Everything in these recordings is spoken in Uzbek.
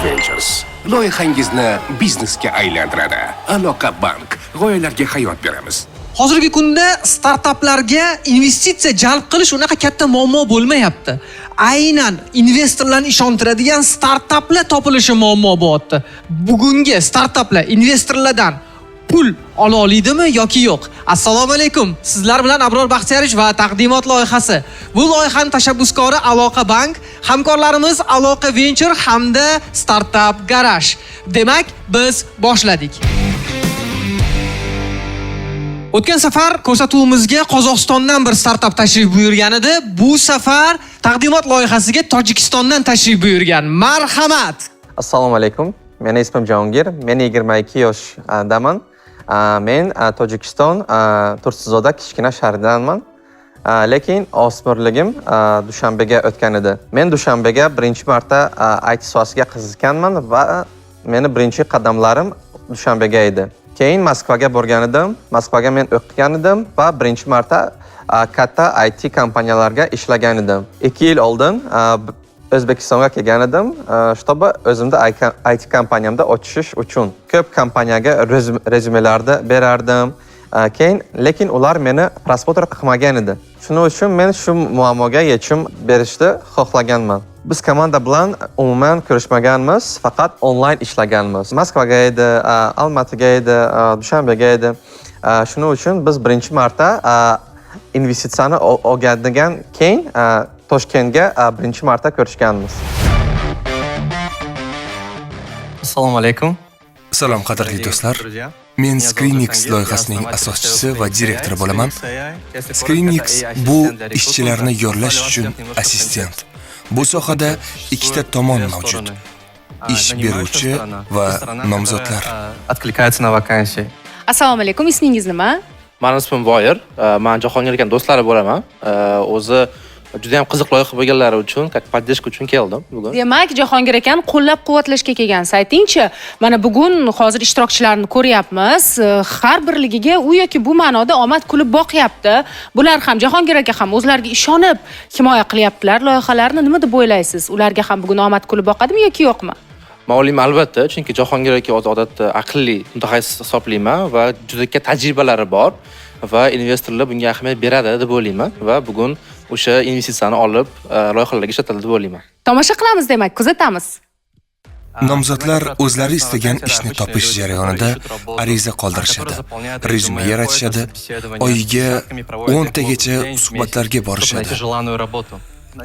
Ventures loyihangizni biznesga aylantiradi. Aloqa bank g'oyalarga hayot beramiz. Hozirgi kunda startaplarga investitsiya jalb qilish unaqa katta muammo bo'lmayapti. Aynan investorlarni ishontiradigan startaplar topilishi muammo bo'lyapti. Bugungi startaplar investorlardan pul ola oladimi yoki yo'q? Assalomu alaykum. Sizlar bilan Abror Baxtiyorich va taqdimot loyihasi. Bu loyihaning tashabbuskori Aloqa Bank, hamkorlarimiz Aloqa Venture hamda Startup Garage. Demak, biz boshladik. O'tgan safar ko'rsatuvimizga Qozog'istondan bir startap tashrif buyurgan edi. Bu safar taqdimot loyihasiga Tojikistondan tashrif buyurgan. Marhamat. Assalomu alaykum. Mening ismim Jahongir. Men 22 yoshdaman. Men Tojikiston Tursuzoda kichkina shahridanman. Lekin o'smirligim Dushanbega o'tgan edi. Men Dushanbega birinchi marta IT sohasiga qiziqganman va meni birinchi qadamlarim Dushanbega edi. Keyin Moskvaga borgan edim. Moskvaga men o'qigan edim va birinchi marta katta IT kompaniyalarga ishlagan edim. 2 yil oldin O'zbekistonga kelgan edim, чтобы o'zimda IT kompaniyamda ochish uchun. Ko'p kompaniyaga rezyumelarni berardim. Lekin ular meni prasмотр qilmagan edi. Shuning uchun men shu muammoga yechim berishni xohlaganman. Biz komanda bilan umuman ko'rishmaganmiz, faqat onlayn ishlaganmiz. Moskvaga edi, Almatiga edi, Dushanbega edi. Shuning uchun biz birinchi marta investitsiyani olgandan keyin Toshkentga birinchi marta ko'rishganmiz. Assalomu alaykum. Salom qadrli do'stlar. Men Screenix loyihasining asoschisi va direktori bo'laman. Screenix bu ishchilarni yollash uchun assistent. Bu sohada ikkita tomon mavjud. Ish beruvchi va nomzodlar. Откликается на вакансии. Assalomu alaykum. Ismingiz nima? Mening ismim Voyer. Men Jahongir aka do'stlari bo'laman. O'zi juda ham qiziq loyiha bo'lganlari uchun, поддержка uchun keldim bugun. Demak, Jahongir akani qo'llab-quvvatlashga kelgansiz. Aytingchi, mana bugun hozir ishtirokchilarni ko'ryapmiz. Har birligiga u yoki bu ma'noda omad kulib boqyapti. Bular ham Jahongir aka ham o'zlariga ishonib himoya qilyaptilar loyihalarni. Nima deb o'ylaysiz? Ularga ham bugun omad kulib boqadimi yoki yo'qmi? Men o'ylayman albatta, chunki Jahongir aka odatda aqlli mutaxassis hisoblayman va juda katta tajribalari bor va investorlar bunga ahamiyat beradi deb o'ylayman va bugun o'sha investitsiyani olib loyihalarga ishlatadi deb o'ylayman. Tomosha qilamiz demak, kuzatamiz. Nomzodlar o'zlari istagan ishni topish jarayonida ariza qoldirishadi, rezyume yaratishadi, oyiga 10 tagacha suhbatlarga borishadi.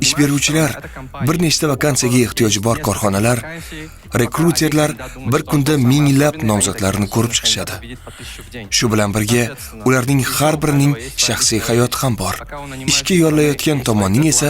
Ish beruvchilar, bir nechta vakansiyaga ehtiyoji bor korxonalar, rekruterlar bir kunda minglab nomzodlarni ko'rib chiqishadi. Shu bilan birga ularning har birining shaxsiy hayoti ham bor. Ishga yollayotgan tomonning esa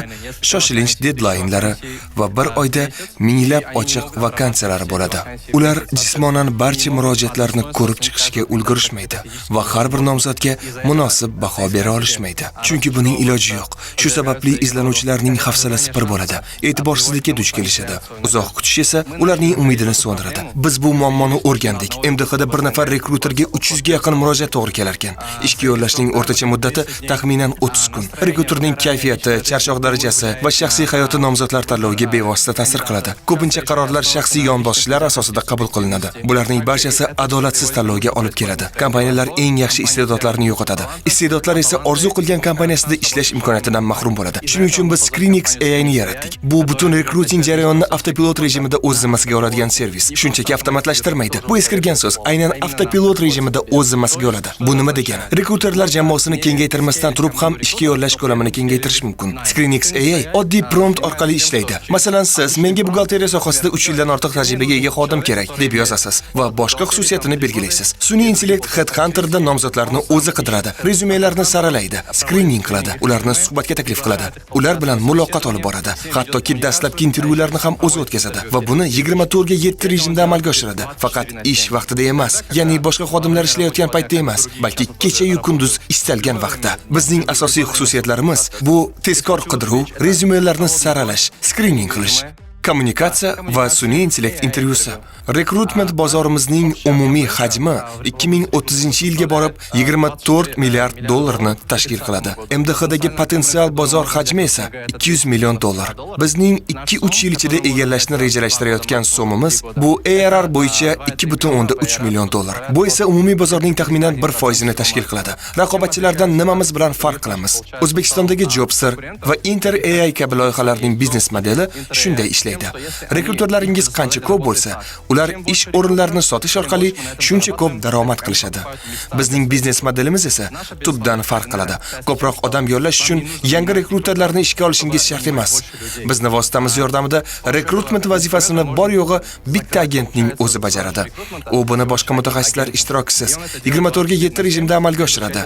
shoshilinch deadlaynlari va bir oyda minglab ochiq vakansiyalar bo'ladi. Ular jismonan barcha murojaatlarni ko'rib chiqishga ulgurishmaydi va har bir nomzodga munosib baho bera olishmaydi. Chunki buning iloji yo'q. Shu sababli izlanuvchilarning hafsalasi pir bo'ladi, e'tiborsizlikka duch kelishadi. Uzoq kutish esa ularning umidini so'ndiradi. Biz bu muammoni o'rgandik. MDHda bir nafar rekruterga 300 ga yaqin murojaat to'g'ri kelar ekan. Ishga yollashning o'rtacha muddati taxminan 30 kun. Rekruterning kayfiyati, charchoq darajasi va shaxsiy hayoti nomzodlar tanloviga bevosita ta'sir qiladi. Ko'pincha qarorlar shaxsiy yondoshishlar asosida qabul qilinadi. Bularning barchasi adolatsiz tanlovga olib keladi. Kompaniyalar eng yaxshi iste'dodlarni yo'qotadi. Iste'dodlar esa orzu qilgan kompaniyasida ishlash imkoniyatidan mahrum bo'ladi. Shuning uchun biz Screenix AI'ni yaratdik. Bu butun rekruting jarayonini avtopilot rejimida o'z zimmasiga oladigan servis. Shunchaki avtomatlashtirmaydi. Bu eskirgan so'z. Aynan avtopilot rejimida o'z zimmasiga oladi. Bu nima degani? Rekruterlar jamoasini kengaytirmasdan turib ham ishga yollash ko'lamini kengaytirish mumkin. Screenix AI oddiy prompt orqali ishlaydi. Masalan, siz menga buxgalteriya sohasida 3 yildan ortiq tajribaga ega xodim kerak deb yozasiz va boshqa xususiyatini belgilaysiz. Sun'iy intellekt Headhunter'da nomzodlarni o'zi qidiradi, rezyumelarni saralaydi, screening qiladi, ularni suhbatga taklif qiladi. Ular bilan muloqot olib boradi. Hattoki dastlabki intervyularni ham o'zi o'tkazadi va buni 24 ga 7 rejimda amalga oshiradi. Faqat ish vaqtida emas, ya'ni boshqa xodimlar ishlayotgan paytda emas, balki kecha-yu kunduz istalgan vaqtda. Bizning asosiy xususiyatlarimiz bu tezkor qidiruv, rezyumelarni saralash, screening qilish. kommunikatsiya va sun'iy intellekt intervyusi. Rekrutment bozorimizning umumiy hajmi 2030-yilga borib 24 milliard dollarni tashkil qiladi. MDHdagi potensial bozor hajmi esa 200 million dollar. Bizning 2-3 yil ichida egallashni rejalashtirayotgan so'mimiz bu ARR bo'yicha 2.3 million dollar. Bu esa umumiy bozorning taxminan 1% ni tashkil qiladi. Raqobatchilardan nimamiz bilan farq qilamiz? O'zbekistondagi Jobster va Inter AI kabi loyihalarning biznes modeli shunday ishlaydi. Rekruterlaringiz qancha ko'p bo'lsa, ular ish o'rinlarini sotish orqali shuncha ko'p daromad qilishadi. Bizning biznes modelimiz esa tubdan farq qiladi. Ko'proq odam yollash uchun yangi rekruterlarni ishga olishingiz shart emas. Bizning vositamiz yordamida rekrutment vazifasini bor yo'g'i bitta agentning o'zi bajaradi. U buni boshqa mutaxassislar ishtirokisiz 24/7 rejimda amalga oshiradi.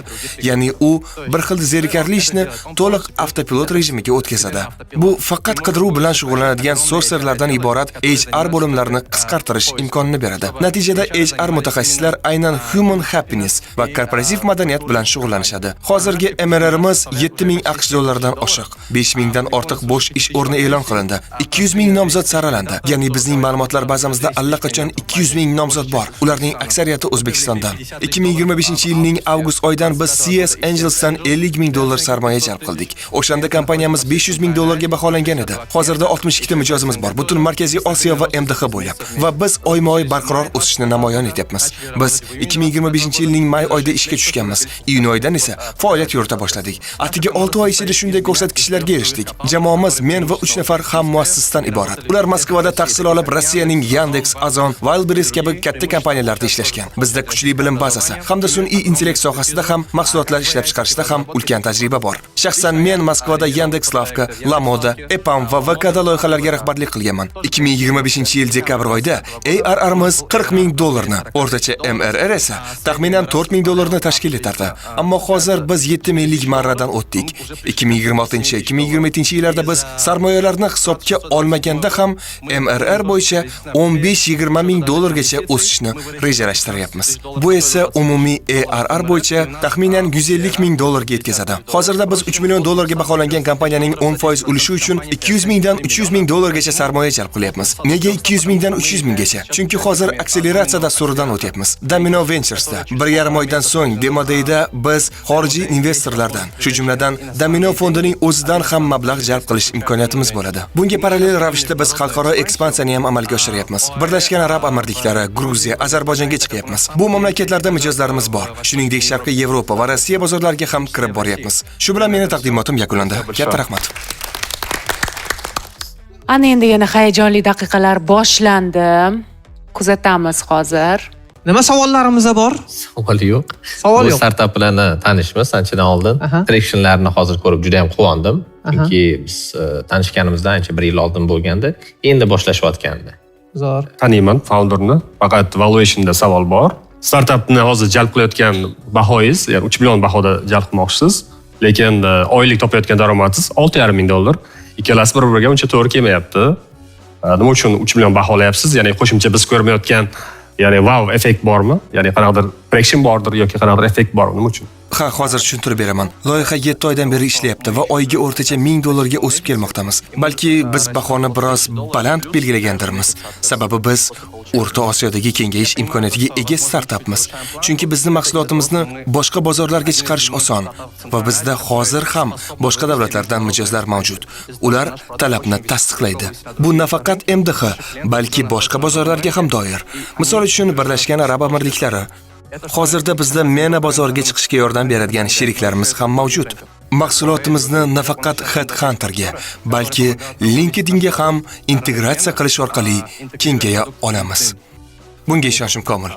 Ya'ni u bir xil zerikarli ishni to'liq avtopilot rejimiga o'tkazadi. Bu faqat qidiruv bilan shug'ullanadigan sourcerlardan iborat HR bo'limlarini qisqartirish imkonini beradi. Natijada HR mutaxassislar aynan human happiness va korporativ madaniyat bilan shug'ullanishadi. Hozirgi MRRimiz 7000 AQSh dollaridan oshiq. 5000 dan ortiq bo'sh ish o'rni e'lon qilindi. 200 ming nomzod saralandi. Ya'ni bizning ma'lumotlar bazamizda allaqachon 200 ming nomzod bor. Ularning aksariyati O'zbekistondan. 2025-yilning avgust oyidan biz CS Angels'dan 50 ming dollar sarmoya jalb qildik. O'shanda kompaniyamiz 500 ming dollarga baholangan edi. Hozirda 62 ta mijozimiz bor. Butun Markaziy Osiyo va MDH bo'ylab. Va biz oyma-oy barqaror o'sishni namoyon etyapmiz. Biz 2025-yilning may oyida ishga tushganmiz. Iyun oyidan esa faoliyat yurita boshladik. Atigi 6 oy ichida shunday ko'rsatkichlarga erishdik. Jamoamiz men va 3 nafar ham muassisdan iborat. Ular Moskvada tahsil olib, Rossiyaning Yandex, Ozon, Wildberries kabi katta kompaniyalarda ishlashgan. Bizda kuchli bilim bazasi hamda sun'iy intellekt sohasida ham, mahsulotlar ishlab chiqarishda ham ulkan tajriba bor. Shaxsan men Moskvada Yandex Lavka, Lamoda, EPAM va VKda loyihalarga rahbarlik qilganman. 2025-yil dekabr oyida ARRimiz 40 ming dollarni, o'rtacha MRR esa taxminan 4 ming dollarni tashkil etardi. Ammo hozir biz 7 minglik marradan o'tdik. 2026-2027 yillarda biz sarmoyalarni hisobga olmaganda ham MRR bo'yicha 15-20 ming dollargacha o'sishni rejalashtiryapmiz. Bu esa umumiy ARR bo'yicha taxminan 150 ming dollarga yetkazadi. Hozirda biz 3 million dollarga baholangan kompaniyaning 10% ulushi uchun 200 mingdan 300 ming dollargacha sarmoya jalb qilyapmiz. Nega 200 mingdan 300 minggacha? Chunki hozir akseleratsiya dasturidan o'tyapmiz. Domino Ventures'da 1,5 oydan so'ng Demo Day'da biz xorijiy investorlardan, shu jumladan Domino fondining o'zidan ham mablag' jalb qilish imkoniyatimiz bo'ladi. Bunga parallel ravishda biz xalqaro ekspansiyani ham amalga oshiryapmiz. Birlashgan Arab Amirliklari, Gruziya, Ozarbayjonga chiqyapmiz. Bu mamlakatlarda mijozlarimiz bor. Shuningdek, Sharqiy Yevropa va Rossiya bozorlariga ham kirib boryapmiz. Shu bilan meni taqdimotim yakunlandi. Katta rahmat. Ana endi yana hayajonli daqiqalar boshlandi. Kuzatamiz hozir. Nima savollarimiz bor? Savol yo'q. Savol Bu yo'q. startap bilan tanishmiz anchadan oldin. Aha. Tractionlarni hozir ko'rib juda ham quvondim. Chunki biz tanishganimizdan ancha 1 yil oldin bo'lganda, endi boshlashyotgandi. Zo'r. Taniyman founderni. Faqat valuationda savol bor. Startapni hozir jalb qilayotgan bahoyingiz, ya'ni 3 million bahoda jalb qilmoqchisiz, lekin oylik topayotgan daromadingiz 6,5 ming dollar. Ikkalasi bir-biriga uncha to'g'ri kelmayapti. Nima uchun 3 million baholayapsiz? Ya'ni qo'shimcha biz ko'rmayotgan, ya'ni wow effekt bormi? Ya'ni qanaqadir traction bordir yoki qanaqadir effekt bormi? Nima uchun? Ha, hozir tushuntirib beraman. Loyiha 7 oydan beri ishlayapti va oyiga o'rtacha 1000 dollarga o'sib kelmoqdamiz. Balki biz bahoni biroz baland belgilagandirmiz. Sababi biz O'rta Osiyodagi kengayish imkoniyatiga ega startapmiz. Chunki bizning mahsulotimizni boshqa bozorlarga chiqarish oson va bizda hozir ham boshqa davlatlardan mijozlar mavjud. Ular talabni tasdiqlaydi. Bu nafaqat MDH, balki boshqa bozorlarga ham doir. Misol uchun Birlashgan Arab Amirliklari. Hozirda bizda MENA bozoriga chiqishga yordam beradigan sheriklarimiz ham mavjud. Mahsulotimizni nafaqat Headhunter'ga, balki LinkedIn'ga ham integratsiya qilish orqali kengaya olamiz. Bunga ishonchim komil.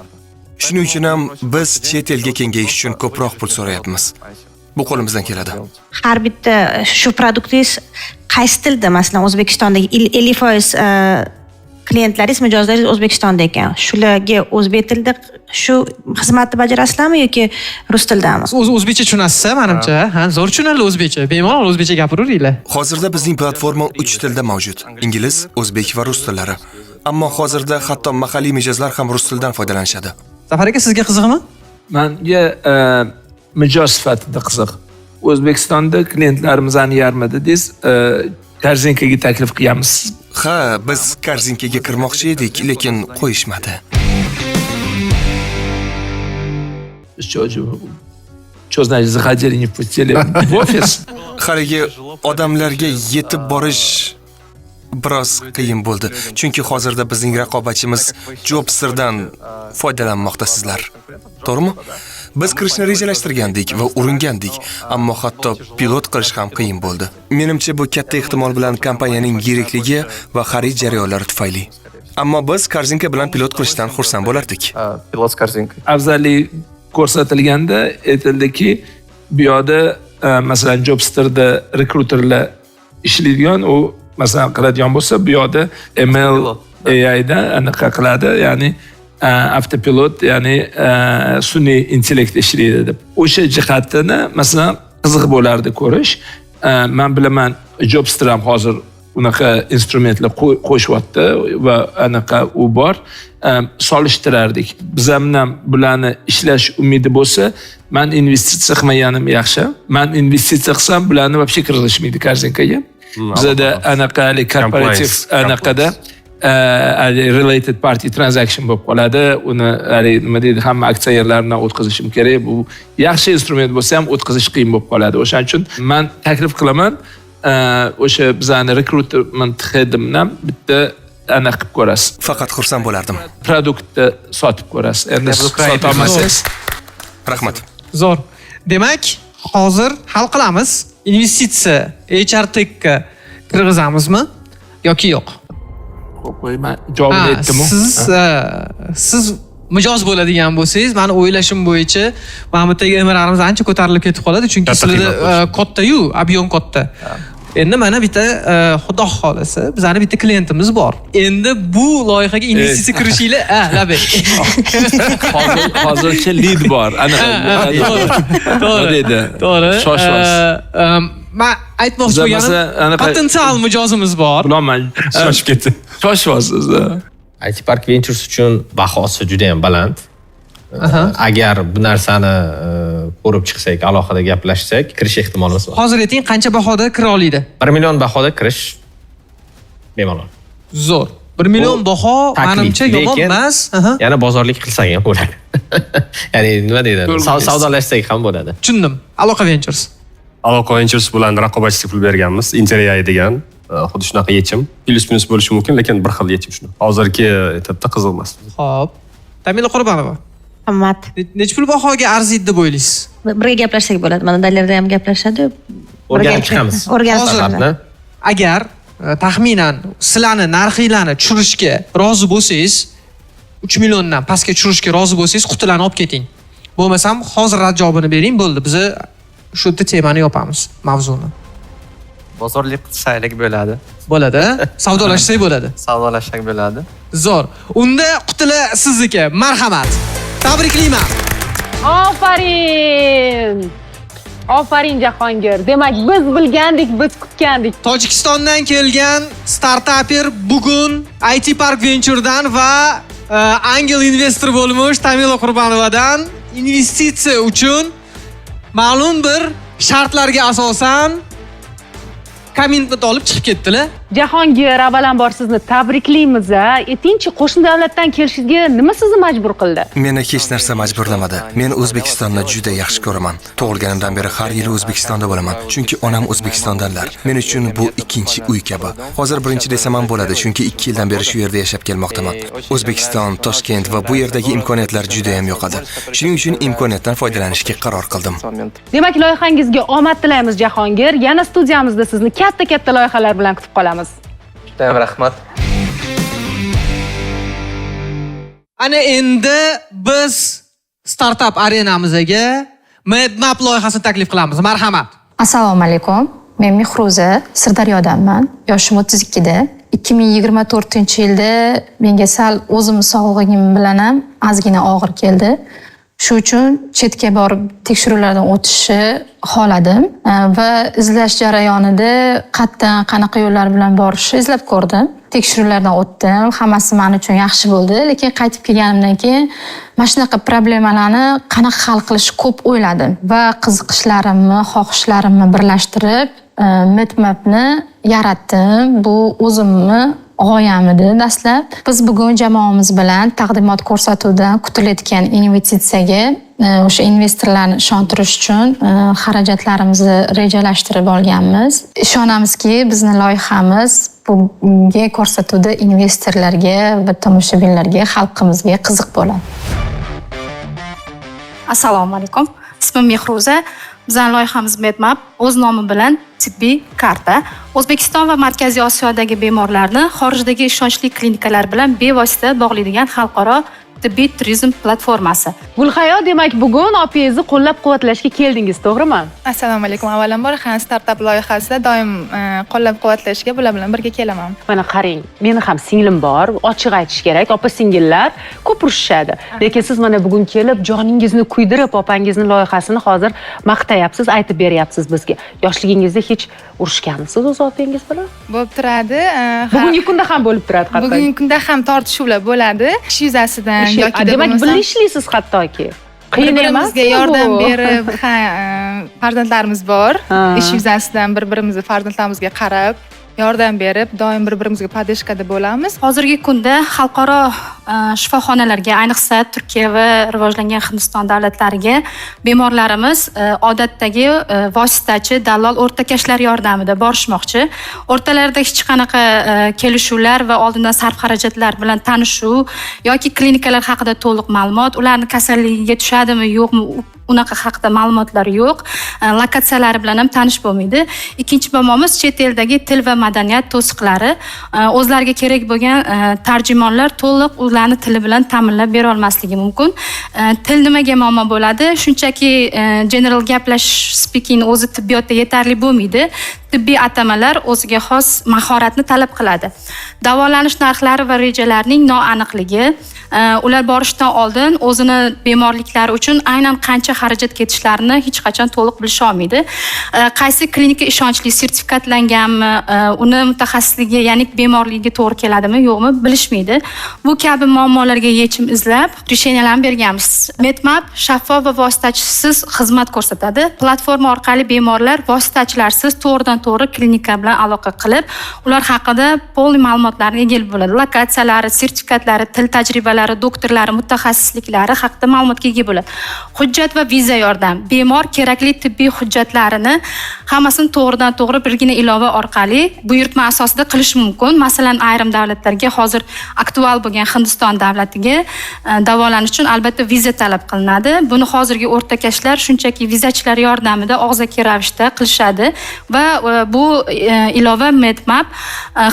Shuning uchun ham biz chet elga kengayish uchun ko'proq pul so'rayapmiz. Bu qo'limizdan keladi. Har bitta shu produktingiz qaysi tilda, masalan, O'zbekistondagi 50% klientlaringiz, mijozlaringiz O'zbekistonda ekan. Shularga o'zbek tilida shu xizmatni bajarasizlarmi yoki rus tilidami? O'zbekcha tushunasiz, menimcha. Ha, zo'r tushunadi o'zbekcha. Bemalol o'zbekcha gapiravringlar. Hozirda bizning platforma 3 tilda mavjud. Ingliz, o'zbek va rus tillari. Ammo hozirda hatto mahalliy mijozlar ham rus tilidan foydalanishadi. Zafar aka, sizga qiziqmi? Menga mijoz sifatida qiziq. O'zbekistonda klientlarimizning yarmida dedingiz, Tarzenkaga taklif qilganmiz. Ha, biz Korzinkaga kirmoqchi edik, lekin qo'yishmadi. Что значит заходили, не пустили в офис? Haligi odamlarga yetib borish biroz qiyin bo'ldi. Chunki hozirda bizning raqobatchimiz Jobsterdan foydalanmoqda sizlar. To'g'rimi? Biz kirishni rejalashtirgandik va uringandik, ammo hatto pilot qilish ham qiyin bo'ldi. Menimcha bu katta ehtimol bilan kompaniyaning yirikligi va xarid jarayonlari tufayli. Ammo biz Korzinka bilan pilot qilishdan xursand bo'lardik. Pilot с корзинкой. Afzallik ko'rsatilganda aytildiki, bu yoqda masalan Jobsterda rekruterlar ishlaydigan, u masalan qiladigan bo'lsa, bu yoqda ML AI da anaqa qiladi, ya'ni avtopilot, ya'ni sun'iy intellekt ishlaydi deb. O'sha jihatini masalan qiziq bo'lardi ko'rish. Men bilaman Jobster ham hozir unaqa instrumentlar qo'shyapti va anaqa u bor. Solishtirardik. Biz ham bularni ishlash umidi bo'lsa, men investitsiya qilmaganim yaxshi. Men investitsiya qilsam, bularni вообще kirgizishmaydi Korzinkaga. Bizda anaqa korporativ anaqada related party transaction bo'lib qoladi. Uni nima deydi, hamma aksiyerlarni o'tkazishim kerak. Bu yaxshi instrument bo'lsa ham o'tkazish qiyin bo'lib qoladi. O'shaning uchun men taklif qilaman, o'sha bizani recruitment headimdan bitta aniq qilib ko'rasiz. Faqat xursand bo'lardim. Produktni sotib ko'rasiz. Endi sota olmasangiz. Rahmat. Zo'r. Demak, hozir hal qilamiz. Investitsiya HRTga kirgizamizmi yoki yo'q? Qo'yman. Javobni aytdim-ku. Siz mijoz bo'ladigan bo'lsangiz, meni o'ylashim bo'yicha Mahmuddagi MRlarimiz ancha ko'tarilib ketib qoladi, chunki sizlarda katta-yu, ob'yom katta. Endi mana bitta xudo xolasa, bizning bitta klientimiz bor. Endi bu loyihaga investitsiya kirishinglar, labay. Hozircha lead bor. To'g'ri. To'g'ri. Shoshmas. Men aytmoqchi bo'lganim, potensial mijozimiz bor. Bilaman. Shoshib ketdi. Shoshvasiz. IT Park Ventures uchun bahosi juda ham baland. Agar bu narsani ko'rib chiqsak, alohida gaplashsak, kirish ehtimolimiz bor. Hozir ayting, qancha bahoda kira oladi? 1 million bahoda kirish bemalol. Zo'r. 1 million baho menimcha yomon emas. Yana bozorlik qilsak ham bo'ladi. Ya'ni nima deydi? Savdolashsak ham bo'ladi. Tushundim. Aloqa Ventures. Aloqa Ventures bilan raqobatchilik qilib berganmiz. Interei degan xuddi shunaqa yechim. Plus minus bo'lishi mumkin, lekin bir xil yechim shuni. Hozirgi etapda qiziq emas. Xo'p. Tamila Qurbanova. Qimmat. Necha pul bahoga arziydi deb o'ylaysiz? Birga gaplashsak bo'ladi. Mana dallarda ham gaplashadi. O'rganib chiqamiz. Hozir agar taxminan sizlarni narxinglarni tushirishga rozi bo'lsangiz, 3 milliondan pastga tushirishga rozi bo'lsangiz, qutilarni olib keting. Bo'lmasam hozir rad javobini bering, bo'ldi. Biz shu yerda temani yopamiz, mavzuni. Bozorlik qilsaylik bo'ladi. Bo'ladi, savdolashsak bo'ladi. Savdolashsak bo'ladi. Zo'r. Unda qutilar sizniki. Marhamat. Tabriklayman. Ofarin. Ofarin Jahongir. Demak, biz bilgandik, biz kutgandik. Tojikistondan kelgan startaper bugun IT Park Venture'dan va angel investor bo'lmoq Tamila Qurbanovadan investitsiya uchun ma'lum bir shartlarga asosan kommentni olib chiqib ketdilar. Jahongir, avvalambor sizni tabriklaymiz. Aytingchi, qo'shni davlatdan kelishingizga nima sizni majbur qildi? Meni hech narsa majburlamadi. Men O'zbekistonni juda yaxshi ko'raman. Tug'ilganimdan beri har yili O'zbekistonda bo'laman, chunki onam O'zbekistondanlar. Men uchun bu ikkinchi uy kabi. Hozir birinchi desam ham bo'ladi, chunki 2 yildan beri shu yerda yashab kelmoqdaman. O'zbekiston, Toshkent va bu yerdagi imkoniyatlar juda ham yoqadi. Shuning uchun imkoniyatdan foydalanishga qaror qildim. Demak, loyihangizga omad tilaymiz Jahongir. Yana studiyamizda sizni katta loyihalar bilan kutib qolamiz. Juda ham rahmat. Ana endi biz startup arenamizga Medmap loyihasini taklif qilamiz. Marhamat. Assalomu alaykum. Men Mehruza, Sirdaryodanman. Yoshim 32 da. 2024-yilda menga sal o'zim sog'lig'im bilan ham ozgina og'ir keldi. Shu uchun chetga borib tekshiruvlardan o'tishni xohladim va izlash jarayonida qayerdan qanaqa yo'llar bilan borishni izlab ko'rdim. Tekshiruvlardan o'tdim, hammasi men uchun yaxshi bo'ldi, lekin qaytib kelganimdan keyin mana shunaqa problemalarni qanaqa hal qilish ko'p o'yladim va qiziqishlarimni, xohishlarimni birlashtirib Medmapni yaratdim. Bu o'zimni g'oyam edi dastlab. Biz bugun jamoamiz bilan taqdimot ko'rsatuvdan kutilayotgan investitsiyaga o'sha investorlarni ishontirish uchun xarajatlarimizni rejalashtirib olganmiz. Ishonamizki, bizning loyihamiz bunga ko'rsatuvda investorlarga va tomoshabinlarga, xalqimizga qiziq bo'ladi. Assalomu alaykum. Ismim Mehruza. Bizning loyihamiz Medmap o'z nomi bilan tibbiy karta. O'zbekiston va Markaziy Osiyodagi bemorlarni xorijdagi ishonchli klinikalar bilan bevosita bog'laydigan xalqaro tibbiy turizm platformasi. Gulhayo, demak bugun opingizni qo'llab-quvvatlashga keldingiz, to'g'rimi? Assalomu alaykum. Avvalambor Han startap loyihasida doim qo'llab-quvvatlashga bular bilan birga kelaman. Mana qarang, meni ham singlim bor, ochiq aytish kerak, opa-singillar ko'p urushishadi. Lekin siz mana bugun kelib, joningizni kuydirib, opangizning loyihasini hozir maqtayapsiz, aytib beryapsiz bizga. Yoshligingizda hech urushganmisiz o'z opangiz bilan? Bo'lib turadi. Bugungi kunda ham bo'lib turadi hatto. Bugungi kunda ham tortishuvlar bo'ladi. Ish yuzasidan yoki demak birga ishlaysiz hattoki. Qiyin emas. Bizga yordam berib, farzandlarimiz bor. Ish yuzasidan bir-birimizni farzandlarimizga qarab yordam berib, doim bir-birimizga podeshkada bo'lamiz. Hozirgi kunda xalqaro shifoxonalarga, ayniqsa Turkiya va rivojlangan Hindiston davlatlariga bemorlarimiz odatdagi vositachi, dallol, o'rtakashlar yordamida borishmoqchi. O'rtalarida hech qanaqa kelishuvlar va oldindan sarf xarajatlar bilan tanishuv yoki klinikalar haqida to'liq ma'lumot, ularning kasalligiga tushadimi, yo'qmi, unaqa haqida ma'lumotlar yo'q. Lokatsiyalari bilan ham tanish bo'lmaydi. Ikkinchi bomomiz chet eldagi til va madaniyat to'siqlari, o'zlariga kerak bo'lgan tarjimonlar to'liq ularni tili bilan ta'minlab bera olmasligi mumkin. Til nimaga muammo bo'ladi? Shunchaki general gaplash speaking o'zi tibbiyotda yetarli bo'lmaydi. Tibbiy atamalar o'ziga xos mahoratni talab qiladi. Davolanish narxlari va rejalarining noaniqligi, ular borishdan oldin o'zini bemorliklari uchun aynan qancha xarajat ketishlarini hech qachon to'liq bilisha olmaydi. Qaysi klinika ishonchli, sertifikatlanganmi, uni mutaxassisligi, ya'ni bemorligiga to'g'ri keladimi, yo'qmi bilishmaydi. Bu kabi muammolarga yechim izlab, resheniyalarni berganmiz. Medmap shaffof va vositachisiz xizmat ko'rsatadi. Platforma orqali bemorlar vositachilarsiz to'g'ridan-to'g'ri klinika bilan aloqa qilib, ular haqida pol ma'lumotlarga ega bo'ladi. Lokatsiyalari, sertifikatlari, til tajribalari, doktorlari, mutaxassisliklari haqida ma'lumotga ega bo'ladi. Hujjat va viza yordam. Bemor kerakli tibbiy hujjatlarini hammasini to'g'ridan-to'g'ri birgina ilova orqali buyurtma asosida qilish mumkin. Masalan, ayrim davlatlarga hozir aktual bo'lgan Hindiston davlatiga davolanish uchun albatta viza talab qilinadi. Buni hozirgi o'rtakashlar shunchaki vizachilar yordamida og'zaki ravishda qilishadi va bu ilova Medmap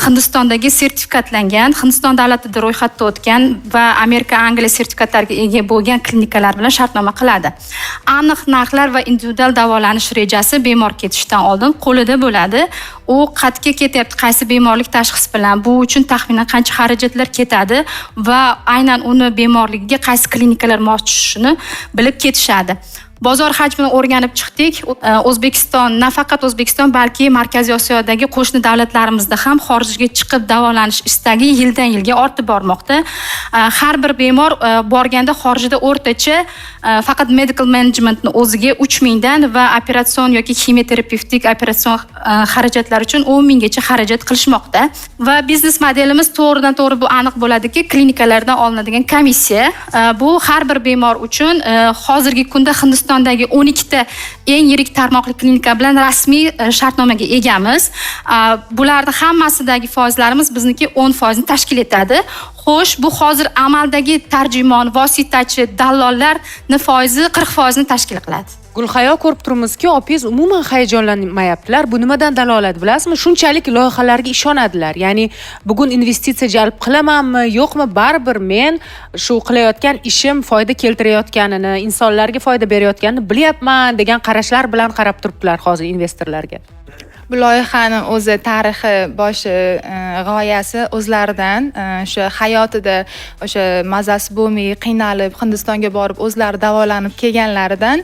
Hindistondagi sertifikatlangan, Hindiston davlatida ro'yxatda o'tgan va Amerika, Angliya sertifikatlariga ega bo'lgan klinikalar bilan shartnoma qiladi. Aniq narxlar va individual davolanish rejasi bemor ketishdan oldin qo'lida bo'ladi. U qayerga ketyapti, qaysi bemorlik tashxisi bilan, bu uchun taxminan qancha xarajatlar ketadi va aynan uni bemorligiga qaysi klinikalar mos tushishini bilib ketishadi. Bozor hajmini o'rganib chiqdik. O'zbekiston, nafaqat O'zbekiston, balki Markaziy Osiyodagi qo'shni davlatlarimizda ham xorijga chiqib davolanish istagi yildan yilga ortib bormoqda. Har bir bemor borganda xorijda o'rtacha faqat medical managementni o'ziga 3000 dan va operatsion yoki kimioterapevtik operatsion xarajatlar uchun 10 gacha xarajat qilishmoqda. Va biznes modelimiz to'g'ridan-to'g'ri bu aniq bo'ladiki, klinikalardan olinadigan komissiya bu har bir bemor uchun hozirgi kunda Hindistondagi 12 ta eng yirik tarmoqli klinika bilan rasmiy shartnomaga egamiz. Bularning hammasidagi foizlarimiz bizniki 10% ni tashkil etadi. Xo'sh, bu hozir amaldagi tarjimon, vositachi, dallollarning foizi 40% ni tashkil qiladi. Gulhayo, ko'rib turibmizki, opingiz umuman hayajonlanmayaptilar. Bu nimadan dalolat bilasizmi? Shunchalik loyihalarga ishonadilar. Ya'ni bugun investitsiya jalb qilamanmi, yo'qmi, baribir men shu qilayotgan ishim foyda keltirayotganini, insonlarga foyda berayotganini bilyapman degan qarashlar bilan qarab turibdilar hozir investorlarga. Bu loyihani o'zi tarixi, boshi, g'oyasi o'zlaridan o'sha hayotida o'sha mazasi bo'lmay qiynalib Hindistonga borib o'zlari davolanib kelganlaridan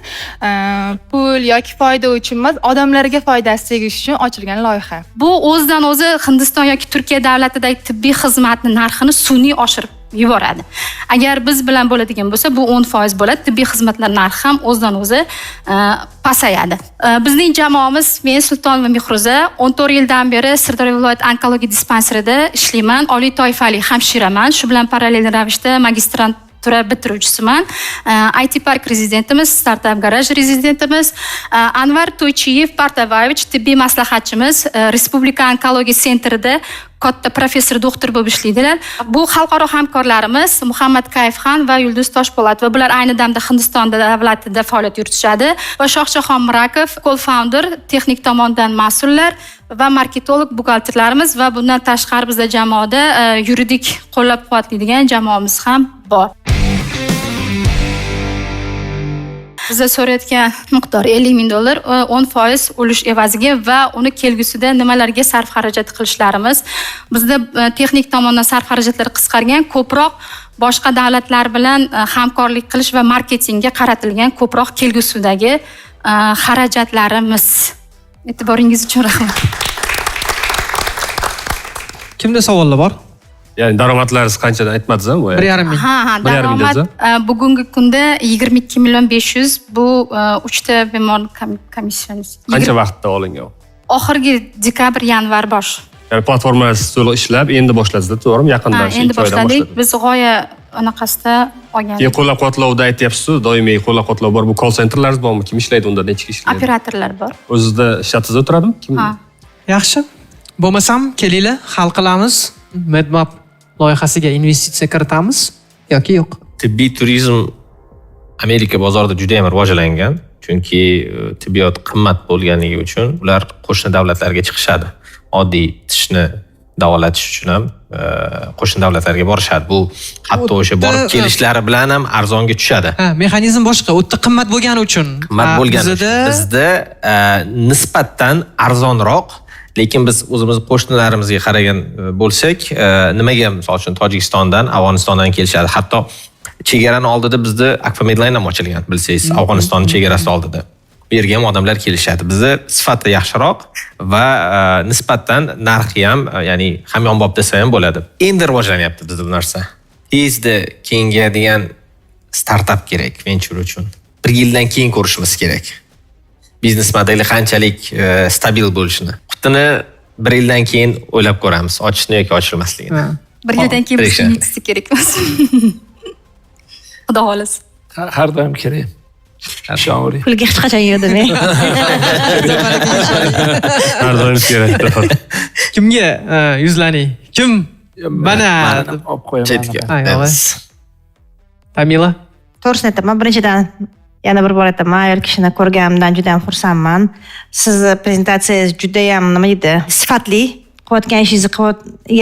pul yoki foyda uchun emas, odamlarga foydasi tegishi uchun ochilgan loyiha. Bu o'zidan o'zi Hindiston yoki Turkiya davlatidagi tibbiy xizmatning narxini sun'iy oshirib yuboradi. Agar biz bilan bo'ladigan bo'lsa, bu 10% bo'ladi. Tibbiy xizmatlar narxi ham o'zidan o'zi pasayadi. Bizning jamoamiz, men Sultonova Mehruza, 14 yildan beri Sirdaryo viloyat onkologiya dispanserida ishlayman. Oliy toifali hamshiraman. Shu bilan parallel ravishda magistratura bitiruvchisiman. IT Park rezidentimiz, Startup Garage rezidentimiz, Anvar To'ychiyev Partavayevich tibbiy maslahatchimiz, Respublika onkologiya sentrida katta professor doktor bo'lib ishlaydilar. Bu xalqaro hamkorlarimiz Muhammad Kayfxon va Yulduz Toshpo'lat va bular ayni damda Hindiston davlatida faoliyat yuritishadi va Shohjahon Mirakov co-founder, texnik tomondan mas'ullar va marketolog buxgalterlarimiz va bundan tashqari bizda jamoada yuridik qo'llab-quvvatlaydigan jamoamiz ham bor. Bizda so'rayotgan miqdor $50,000 10% ulush evaziga va uni kelgusida nimalarga sarf xarajat qilishlarimz. Bizda texnik tomondan sarf xarajatlar qisqargan, ko'proq boshqa davlatlar bilan hamkorlik qilish va marketingga qaratilgan ko'proq kelgusidagi xarajatlarimiz. E'tiboringiz uchun rahmat. Kimda savollar bor? Ya'ni daromadlaringiz qanchadan aytmadingiz-a? 1,5 ming. Daromad bugungi kunda 22,500,000 bu 3 ta bemor komissiyasi. Qancha vaqtda olingan? Oxirgi dekabr yanvar bosh. Ya'ni platformangiz to'liq ishlab, endi boshladingiz-da, to'g'rimi? Yaqindan endi boshladik. Biz g'oya anaqasida olgandik. Keyin qo'llab-quvvatlovda aytyapsiz-ku, doimiy qo'llab-quvvatlov bor. Bu call centerlaringiz bormi? Kim ishlaydi unda? Necha kishi ishlaydi? Operatorlar bor. O'zingizda shtatingiz o'tiradimi? Kim? Yaxshi. Bo'lmasam, kelinglar, hal qilamiz. Medmap loyihasiga investitsiya kiritamiz yoki yo'q? Tibbiy turizm Amerika bozorida juda ham rivojlangan. Chunki tibbiyot qimmat bo'lganligi uchun ular qo'shni davlatlarga chiqishadi. Oddiy tishni davolatish uchun ham qo'shni davlatlarga borishadi. Bu hatto o'sha borib kelishlari bilan ham arzonga tushadi. Mexanizm boshqa. U yerda qimmat bo'lgani uchun. Qimmat bo'lgani uchun bizda nisbatan arzonroq. Lekin biz o'zimiz qo'shnilarimizga qaragan bo'lsak, nimaga misol uchun Tojikistondan, Afg'onistondan kelishadi. Hatto chegarani oldida bizda Aquamedline ham ochilgan, bilsangiz, Afg'onistonning chegarasi oldida. Bu yerga ham odamlar kelishadi. Bizda sifati yaxshiroq va nisbatan narxi ham, ya'ni hamyonbop desa ham bo'ladi. Endi rivojlanyapti bizda bu narsa. Tezda kengayadigan startap kerak venture uchun. 1 yildan keyin ko'rishimiz kerak. Biznes modeli qanchalik stabil bo'lishini. Qutini 1 yildan keyin o'ylab ko'ramiz, ochishni yoki ochilmasligini. 1 yildan keyin bizga kerak emas. Xudo xolasa. Har doim kerak. Ishonavering. Pulga hech qachon yo'qdim men. Har doim kerak. Kimga yuzlaning? Kim? Mana olib qo'yaman. Chetga. Tamila. To'g'risini aytaman, birinchidan yana bir bor aytaman, ayol kishini ko'rganimdan juda ham xursandman. Sizni prezentatsiyangiz juda ham nima edi? Sifatli, qilayotgan ishingizni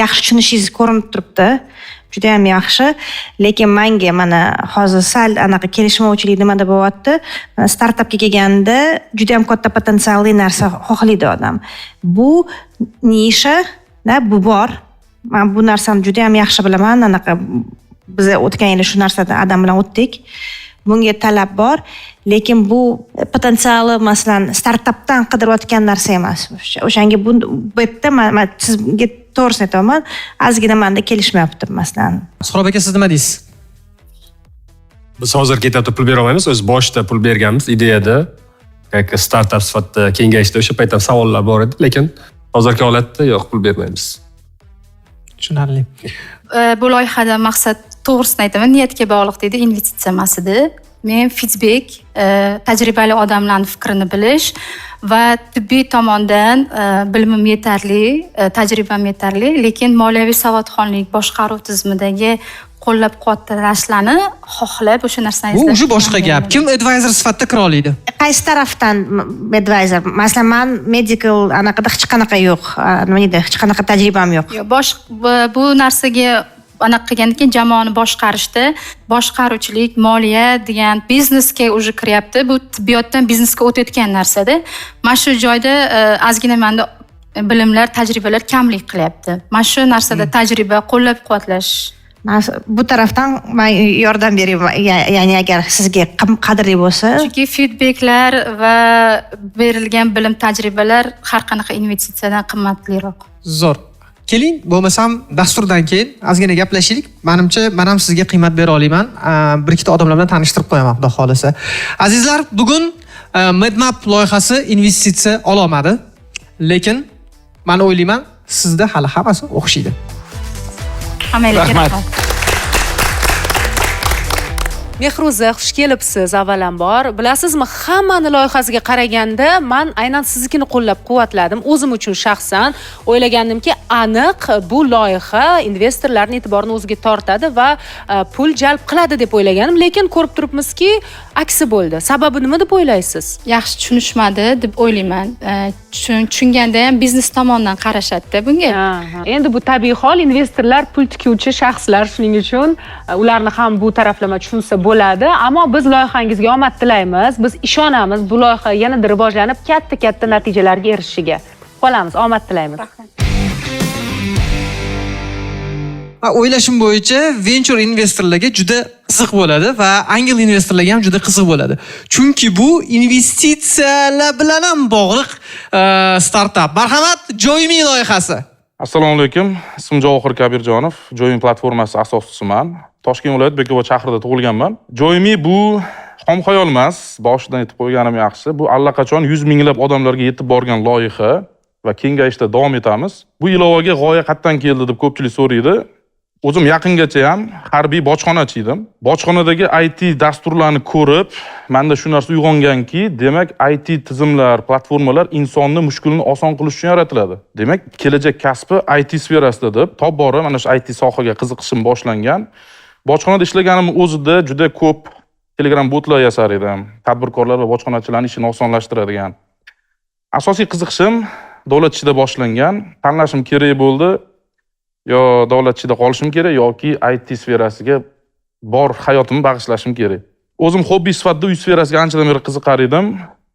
yaxshi tushunishingiz ko'rinib turibdi. Juda ham yaxshi. Lekin menga mana hozir sal anaqa kelishmovchilik nimada bo'lyapti. Startapga kelganda juda ham katta potensialli narsa xohlaydi odam. Bu nisha, bu bor. Men bu narsani juda ham yaxshi bilaman. Anaqa biz o'tgan yil shu narsadan adam bilan o'tdik. Bunga talab bor, lekin bu potensiali masalan startapdan qidirayotgan narsa emas. O'shanga bu yerda men sizga to'g'risini aytaman, ozgina menda kelishmayapti masalan. Suhrob aka, siz nima deysiz? Biz hozir ketib pul bera olmaymiz. O'z boshida pul berganmiz ideyada. Yoki startap sifatida kengayishda o'sha paytda savollar bor edi, lekin hozirgi holatda yo'q, pul bermaymiz. Tushunarli. Bu loyihada maqsad to'g'risini aytaman, niyatga bog'liq deydi, investitsiya emas edi. Men feedback, tajribali odamlarning fikrini bilish va tibbiy tomondan bilimim yetarli, tajribam yetarli, lekin moliyaviy savodxonlik boshqaruv tizimidagi qo'llab-quvvatlashlarni xohlab o'sha narsani Bu o'sha boshqa gap. Kim advisor sifatida kira oladi? Qaysi tarafdan advisor? Masalan, men medical anaqada hech qanaqa yo'q. Nima edi? Hech qanaqa tajribam yo'q. Bu narsaga anaqa qilgandan keyin jamoani boshqarishda boshqaruvchilik, moliya degan biznesga уже kiryapti. Bu tibbiyotdan biznesga o'tayotgan narsada. Mana shu joyda ozgina menda bilimlar, tajribalar kamlik qilyapti. Mana shu narsada tajriba, qo'llab-quvvatlash. Bu tarafdan men yordam beraman. Ya'ni agar sizga qadrli bo'lsa, chunki feedbacklar va berilgan bilim, tajribalar har qanaqa investitsiyadan qimmatliroq. Zo'r. Keling, bo'lmasam dasturdan keyin ozgina gaplashaylik. Menimcha men ham sizga qiymat bera olaman. Bir ikkita odamlar bilan tanishtirib qo'yaman, xudo xolisa. Azizlar, bugun Medmap loyihasi investitsiya ololmadi. Lekin men o'ylayman, sizda hali hammasi o'xshaydi. Hammalarga rahmat. Mehruza, xush kelibsiz avvalambor. Bilasizmi, hammani loyihasiga qaraganda men aynan siznikini qo'llab-quvvatladim. O'zim uchun shaxsan o'ylagandimki, aniq bu loyiha investorlarning e'tiborini o'ziga tortadi va pul jalb qiladi deb o'ylagandim, lekin ko'rib turibmizki, aksi bo'ldi. Sababi nima deb o'ylaysiz? Yaxshi tushunishmadi deb o'ylayman. Tushunganda ham biznes tomonidan qarashadi bunga. Endi bu tabiiy hol, investorlar pul tikuvchi shaxslar, shuning uchun ularni ham bu taraflama tushunsa bo'ladi, ammo biz loyihangizga omad tilaymiz. Biz ishonamiz bu loyiha yanada rivojlanib, katta natijalarga erishishiga. Qolamiz, omad tilaymiz. O'ylashim bo'yicha venture investorlarga juda qiziq bo'ladi va angel investorlarga ham juda qiziq bo'ladi. Chunki bu investitsiyalar bilan ham bog'liq startap. Marhamat, Joyme loyihasi. Assalomu alaykum. Ismim Javohir Kabirjonov, Joyme platformasi asoschisiman. Toshkent viloyati Bekobod shahrida tug'ilganman. Joyme bu xom xayol emas, boshidan aytib qo'yganim yaxshi. Bu allaqachon 100 minglab odamlarga yetib borgan loyiha va kengayishda davom etamiz. Bu ilovaga g'oya qayerdan keldi deb ko'pchilik so'raydi. O'zim yaqingacha ham harbiy bojxonachi edim. Bojxonadagi IT dasturlarni ko'rib, menda shu narsa uyg'onganki, demak IT tizimlar, platformalar insonni mushkulini oson qilish uchun yaratiladi. Demak, kelajak kasbi IT sferasida deb tobora mana shu IT sohaga qiziqishim boshlangan. Bojxonada ishlaganim o'zida juda ko'p Telegram botlar yasar edim. Tadbirkorlar va bojxonachilarning ishini osonlashtiradigan. Asosiy qiziqishim davlat ishida boshlangan. Tanlashim kerak bo'ldi. Yo davlat ichida qolishim kerak yoki IT sferasiga bor hayotimni bag'ishlashim kerak. O'zim hobbi sifatida uy sferasiga anchadan beri qiziqar edim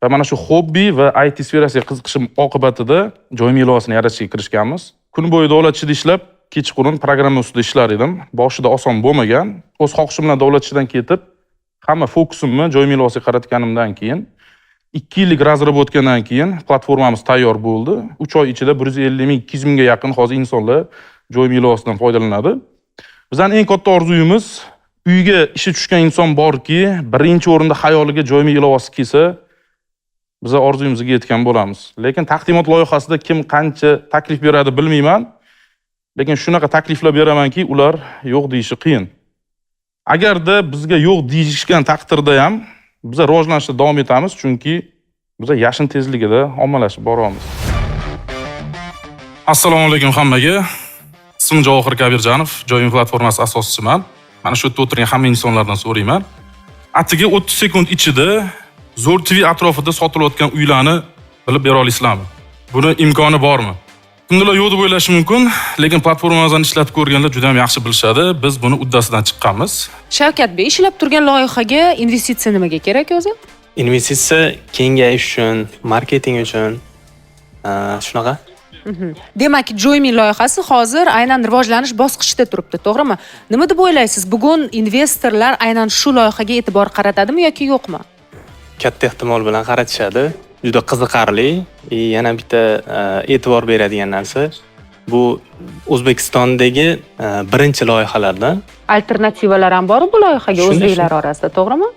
va mana shu hobbi va IT sferasiga qiziqishim oqibatida Joyme ilovasini yaratishga kirishganmiz. Kun bo'yi davlat ichida ishlab, kechqurun programma ustida ishlar edim. Boshida oson bo'lmagan. O'z xohishim bilan davlat ichidan ketib, hamma fokusimni Joyme ilovasiga qaratganimdan keyin 2 yillik razrab o'tgandan keyin platformamiz tayyor bo'ldi. 3 oy ichida 150 ming, 200 mingga yaqin hozir insonlar Joyme ilovasidan foydalanadi. Bizning eng katta orzuyimiz uyga ishi tushgan inson borki, birinchi o'rinda xayoliga Joyme ilovasi kelsa, biz orzuyimizga yetgan bo'lamiz. Lekin taqdimot loyihasida kim qancha taklif beradi bilmayman. Lekin shunaqa takliflar beramanki, ular yo'q deyishi qiyin. Agarda bizga yo'q deyishgan taqdirda ham biz rivojlanishda davom etamiz, chunki biz yashin tezligida ommalashib boramiz. Assalomu alaykum hammaga. Ismim Javohir Kabirjonov, Joyme platformasi asoschisiman. Mana shu yerda o'tirgan hamma insonlardan so'rayman. Atiga 30 sekund ichida Zo'r TV atrofida sotilayotgan uylarni bilib bera olasizlarmi? Buni imkoni bormi? Kimdalar yo'q deb o'ylashi mumkin, lekin platformamizni ishlatib ko'rganlar juda ham yaxshi bilishadi. Biz buni uddasidan chiqqanmiz. Shavkatbek, ishlab turgan loyihaga investitsiya nimaga kerak o'zi? Investitsiya kengayish uchun, marketing uchun, shunaqa. Demak, Joyme loyihasi hozir aynan rivojlanish bosqichida turibdi, to'g'rimi? Nima deb o'ylaysiz? Bugun investorlar aynan shu loyihaga e'tibor qaratadimi yoki yo'qmi? Katta ehtimol bilan qaratishadi. Juda qiziqarli. Yana bitta e'tibor beradigan narsa, bu O'zbekistondagi birinchi loyihalardan. Alternativalar ham bor bu loyihaga o'zbeklar orasida, to'g'rimi?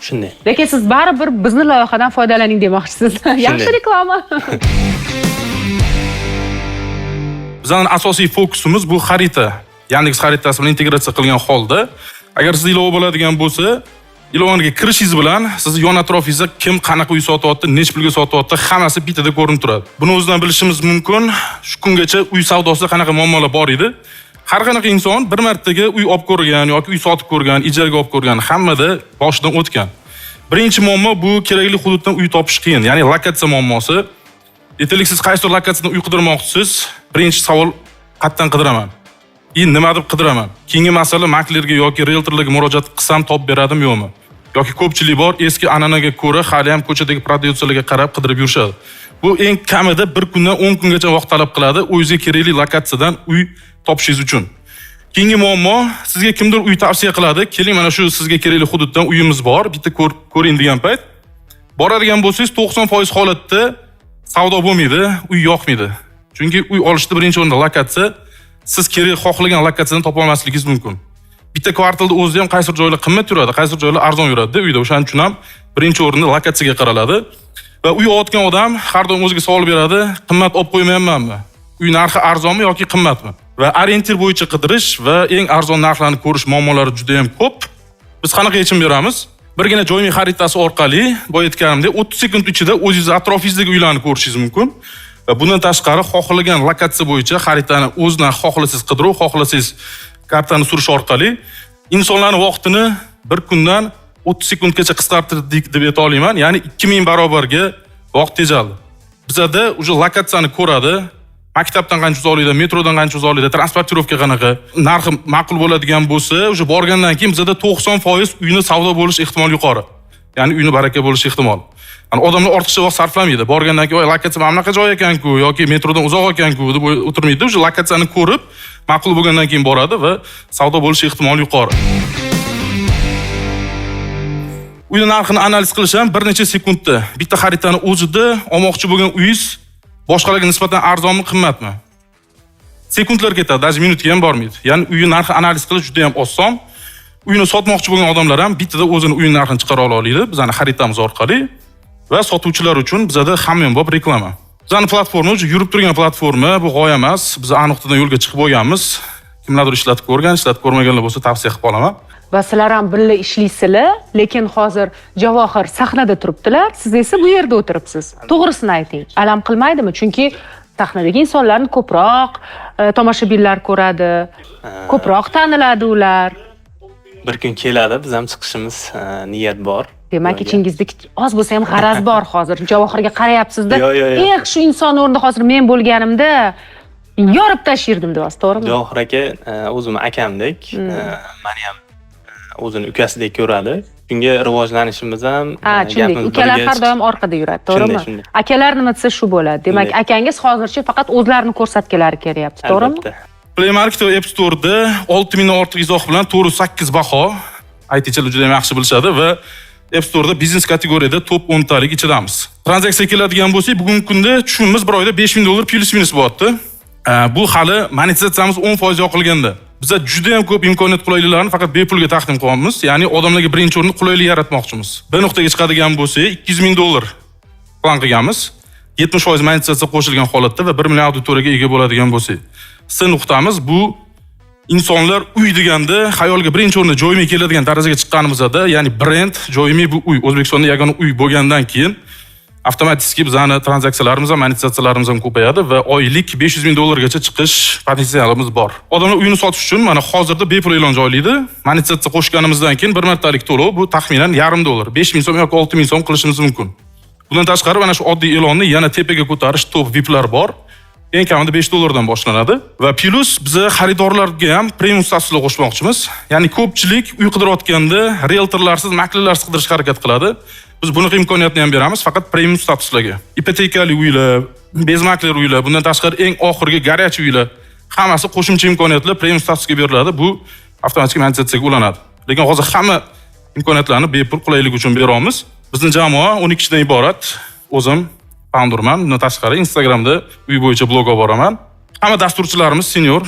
Shunday. Lekin siz baribir bizni loyihadan foydalaning demoqchisiz. Yaxshi reklama. Bizning asosiy fokusimiz bu xarita. Yandex xaritasi bilan integratsiya qilgan holda, agar siz ilova bo'ladigan bo'lsa, ilovangiga kirishingiz bilan siz yon atrofingizda kim qanaqa uy sotyapti, nech pulga sotyapti, hammasi bitada ko'rinib turadi. Buni o'zidan bilishimiz mumkin. Shu kungacha uy savdosida qanaqa muammolar bor edi. Har qanaqa inson bir martaga uy olib ko'rgan yoki uy sotib ko'rgan, ijaraga olib ko'rgan, hammada boshidan o'tgan. Birinchi muammo bu kerakli hududdan uy topish qiyin, ya'ni lokatsiya muammosi. Aytaylik, siz qaysi lokatsiyada uy qidirmoqchisiz? Birinchi savol, qayerdan qidiraman? Nima deb qidiraman? Keyingi masala maklerga yoki realtorlarga murojaat qilsam topib beradimi yo'qmi? Yoki ko'pchilik bor, eski an'anaga ko'ra hali ham ko'chadagi prodyuserlarga qarab qidirib yurishadi. Bu eng kamida 1 kundan 10 kungacha vaqt talab qiladi o'zingizga kerakli lokatsiyadan uy topishingiz uchun. Keyingi muammo, sizga kimdir uy tavsiya qiladi. Keling, mana shu sizga kerakli hududdan uyimiz bor, bitta ko'ring degan payt boradigan bo'lsangiz 90% holatda savdo bo'lmaydi, uy yoqmaydi. Chunki uy olishda birinchi o'rinda lokatsiya, siz kerak xohlagan lokatsiyani topa olmasligingiz mumkin. Bitta kvartalda o'zida ham qaysi joylar qimmat yuradi, qaysi joylar arzon yuradi uyda. O'shaning uchun ham birinchi o'rinda lokatsiyaga qaraladi. Va uy olayotgan odam har doim o'ziga savol beradi, qimmat olib qo'ymayapmanmi? Uy narxi arzonmi yoki qimmatmi? Va orientir bo'yicha qidirish va eng arzon narxlarni ko'rish muammolari juda ham ko'p. Biz qanaqa yechim beramiz? Birgina joy xaritasi orqali, boya aytganimdek, 30 sekund ichida o'zingiz atrofingizdagi uylarni ko'rishingiz mumkin. Va bundan tashqari xohlagan lokatsiya bo'yicha xaritani o'zidan xohlasangiz qidiruv, xohlasangiz kartani surish orqali insonlarning vaqtini bir kundan 30 sekundgacha qisqartirdik deb ayta olaman. Ya'ni 2000 barobarga vaqt tejaldi. Bizda uje lokatsiyani ko'radi, maktabdan qancha uzoqlikda, metrodan qancha uzoqlikda, transportirovka qanaqa, narxi ma'qul bo'ladigan bo'lsa, uje borgandan keyin bizda 90% uyni savdo bo'lish ehtimoli yuqori. Ya'ni uyni baraka bo'lish ehtimoli. Ya'ni odamlar ortiqcha vaqt sarflamaydi. Borgandan keyin, "Voy, lokatsiya mana bunaqa joy ekan-ku" yoki metrodan uzoq ekan-ku deb o'tirmaydi. Uje lokatsiyani ko'rib, ma'qul bo'lgandan keyin boradi va savdo bo'lish ehtimoli yuqori. Uyni narxini analiz qilish ham bir necha sekundda. Bitta xaritani o'zida olmoqchi bo'lgan uyingiz boshqalarga nisbatan arzonmi, qimmatmi? Sekundlar ketadi, даже minutga ham bormaydi. Ya'ni uyni narxi analiz qilish juda ham oson. Uyni sotmoqchi bo'lgan odamlar ham bittada o'zini uy narxini chiqara oladi, bizning xaritamiz orqali. Va sotuvchilar uchun bizda hamyonbop reklama. Bizning platformamiz yurib turgan platforma, bu g'oya emas. Biz aniqdan yo'lga chiqib bo'lganmiz. Kimlardir ishlatib ko'rgan, ishlatib ko'rmaganlar bo'lsa tavsiya qilib qolaman. Va sizlar ham birga ishlaysizlar, lekin hozir Javohir sahnada turibdilar, siz esa bu yerda o'tiribsiz. To'g'risini ayting. Alam qilmaydimi? Chunki sahnadagi insonlarni ko'proq tomoshabinlar ko'radi, ko'proq taniladi ular. Bir kun keladi, biz ham chiqishimiz niyat bor. Demak, ichingizda oz bo'lsa ham g'araz bor hozir. Javohirga qarayapsiz-da. Shu inson o'rnida hozir men bo'lganimda yorib tashirdim deyapsiz, to'g'rimi? Javohir aka o'zimni akamdek, meni ham o'zini ukasidek ko'radi. Shunga rivojlanishimiz ham tushundik. Ukalar har doim orqada yuradi, to'g'rimi? Akalar nima desa shu bo'ladi. Demak, akangiz hozircha faqat o'zlarini ko'rsatganlari kelyapti, to'g'rimi? Play Market va App Store'da 6000 dan ortiq izoh bilan 408 baho ITchilar juda ham yaxshi bilishadi va App Store'da biznes kategoriyada top 10 talik ichidamiz. Tranzaksiya keladigan bo'lsak, bugungi kunda tushumimiz bir oyda $5000 plus minus bo'lyapti. Bu hali monetizatsiyamiz 10% yoqilganda. Biz juda ham ko'p imkoniyat qulayliklarni faqat bepulga taqdim qilyapmiz. Ya'ni odamlarga birinchi o'rinda qulaylik yaratmoqchimiz. Bir nuqtaga chiqadigan bo'lsak, $200,000 plan qilganmiz. 70% monetizatsiya qo'shilgan holatda va 1 million auditoriyaga ega bo'ladigan bo'lsak. Sizning nuqtamiz bu insonlar uy deganda xayolga birinchi o'rinda joymi keladigan darajaga chiqqanimizda, ya'ni brend, joymi bu uy, O'zbekistonda yagona uy bo'lgandan keyin avtomatik bizning tranzaksiyalarimiz ham, monetizatsiyalarimiz ham ko'payadi va oylik $500,000 gacha chiqish potensialimiz bor. Odamlar uyini sotish uchun mana hozirda bepul e'lon joylaydi. Monetizatsiya qo'shganimizdan keyin bir martalik to'lov bu taxminan $5,000, 5,000 so'm yoki 6,000 so'm qilishimiz mumkin. Bundan tashqari mana shu oddiy e'lonni yana tepaga ko'tarish top VIPlar bor. Eng kamida $5 dan boshlanadi va plus biz xaridorlarga ham premium statuslar qo'shmoqchimiz. Ya'ni ko'pchilik uy qidirayotganda realtorlarsiz, maklerlarsiz qidirishga harakat qiladi. Biz bunaqa imkoniyatni ham beramiz, faqat premium statuslarga. Ipotekali uylar, bezmakler uylar, bundan tashqari eng oxirgi garaj uylar, hammasi qo'shimcha imkoniyatlar premium statusga beriladi. Bu avtomatik monetizatsiyaga ulanadi. Lekin hozir hamma imkoniyatlarni bepul qulaylik uchun beramiz. Bizning jamoa 12 kishidan iborat. O'zim founderman. Bundan tashqari Instagramda uy bo'yicha blog olib boraman. Hamma dasturchilarimiz senior,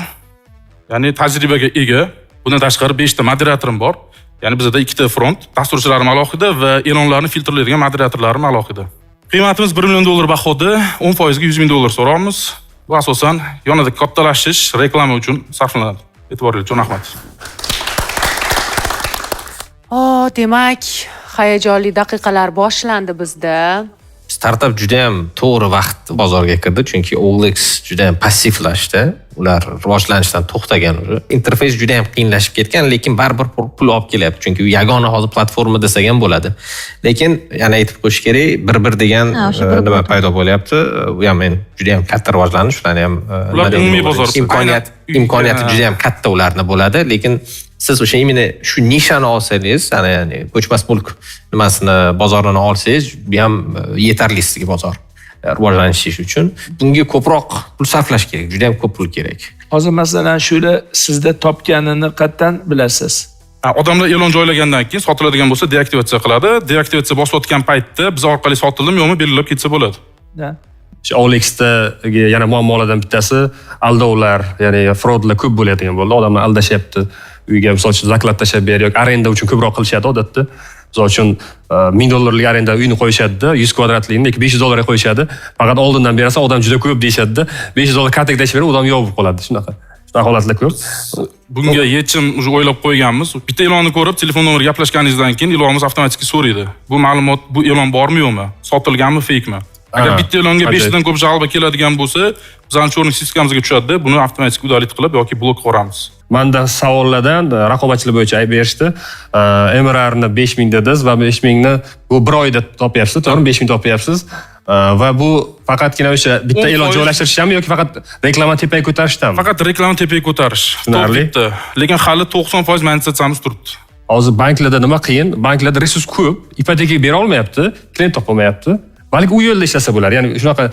ya'ni tajribaga ega. Bundan tashqari 5 ta moderatorim bor. Ya'ni bizda 2 ta front, dasturchilarim alohida va e'lonlarni filtrlaydigan moderatorlarim alohida. Qiymatimiz $1 million bahoda, 10% ga $100,000 so'raymiz. Bu asosan yonida kattalashish, reklama uchun sarflanadi. E'tiboringiz uchun rahmat. Demak, hayajonli daqiqalar boshlandi bizda. Startup juda ham to'g'ri vaqt bozorga kirdi, chunki OLX juda ham passivlashdi. Ular rivojlanishdan to'xtagan. Interfeys juda ham qiyinlashib ketgan, lekin baribir pul olib kelyapti, chunki u yagona hozir platforma desak ham bo'ladi. Lekin yana aytib qo'yish kerak, bir degan nima paydo bo'lyapti. U ham men juda ham katta rivojlanish, ularni ham imkoniyati juda ham katta ularni bo'ladi, lekin siz o'sha imенно shu nishani olsangiz, ya'ni ko'chmas mulk nimasini bozorini olsangiz, bu ham yetarli sizga bozor rivojlanish uchun. Bunga ko'proq pul sarflash kerak, juda ham ko'p pul kerak. Hozir masalan shuni sizda topganini qayerdan bilasiz? Odamlar e'lon joylagandan keyin sotiladigan bo'lsa deaktivatsiya qiladi. Deaktivatsiya bosayotgan paytda biz orqali sotildimi yo'qmi belgilab ketsa bo'ladi. O'sha OLXdagi yana muammolardan bittasi aldovlar, ya'ni fraudlar ko'p bo'ladigan bo'ldi. Odamlar aldashyapti. Uyga misol uchun zaklad tashlab ber yoki arenda uchun ko'proq qilishadi odatda. Misol uchun $1000 arenda uyni qo'yishadi-da, 100 kvadratlikni $500 qo'yishadi. Faqat oldindan berasan, odam juda ko'p deyshadi-da. $500 kartaga tashib berib, odam yo'q bo'lib qoladi. Shunaqa holatlar ko'p. Bunga yechim уже o'ylab qo'yganmiz. Bitta e'lonni ko'rib, telefon nomeri gaplashganingizdan keyin ilonimiz avtomatik so'raydi. Bu ma'lumot, bu e'lon bormi yo'qmi? Sotilganmi, fake-mi? Agar bitta e'longa 5 dan ko'p jalba keladigan bo'lsa, bizning cho'rnik sistemamizga tushadi, buni avtomatik udalit qilib yoki blok qilamiz. Manda savollardan raqobatchilik bo'yicha ayb berishdi. MRRni 5000 dedingiz va 5000 ni bu bir oyda topyapsiz, to'g'rimi? 5000 topyapsiz. Va bu faqatgina o'sha bitta e'lon joylashtirishmi yoki faqat reklama tepaga ko'tarishdami? Faqat reklama tepaga ko'tarish. To'g'ri. Lekin hali 90% monetizatsiyamiz turibdi. Hozir banklarda nima qiyin? Banklarda resurs ko'p, ipotekaga bera olmayapti, klient topolmayapti. Balki u yo'lda ishlasa bo'lar. Ya'ni shunaqa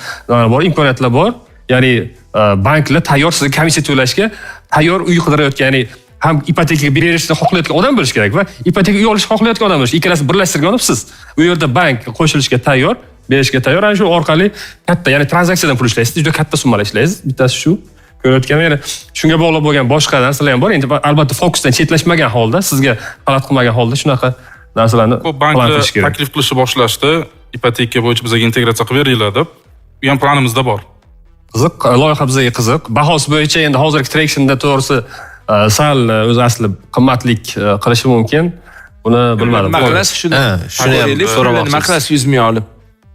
bor, imkoniyatlar bor. Ya'ni banklar tayyor sizga komissiya to'lashga tayyor uy qidirayotgan, ya'ni ham ipotekaga berishni xohlayotgan odam bo'lish kerak va ipoteka uy olishni xohlayotgan odam bo'lish. Ikkalasi birlashtirgan olib siz u yerda bank qo'shilishga tayyor, berishga tayyor. Ana shu orqali katta, ya'ni tranzaksiyadan pul ishlaysiz, juda katta summalar ishlaysiz. Bittasi shu. Ko'rayotganim, ya'ni shunga bog'liq bo'lgan boshqa narsalar ham bor. Endi albatta fokusdan chetlashmagan holda, sizga g'alati qilmagan holda shunaqa narsalarni banklar taklif qilishni boshlashdi. Ipoteka bo'yicha bizga integratsiya qilib beringlar deb. Bu ham planimizda bor. Qiziq, loyiha bizga qiziq. Bahosi bo'yicha endi hozirgi tractionda to'g'risi sal o'zi asli qimmatlik qilishi mumkin. Buni bilmadim. Maqlas shuni ham so'ramoqchimiz. Maqlas 100 ming olib.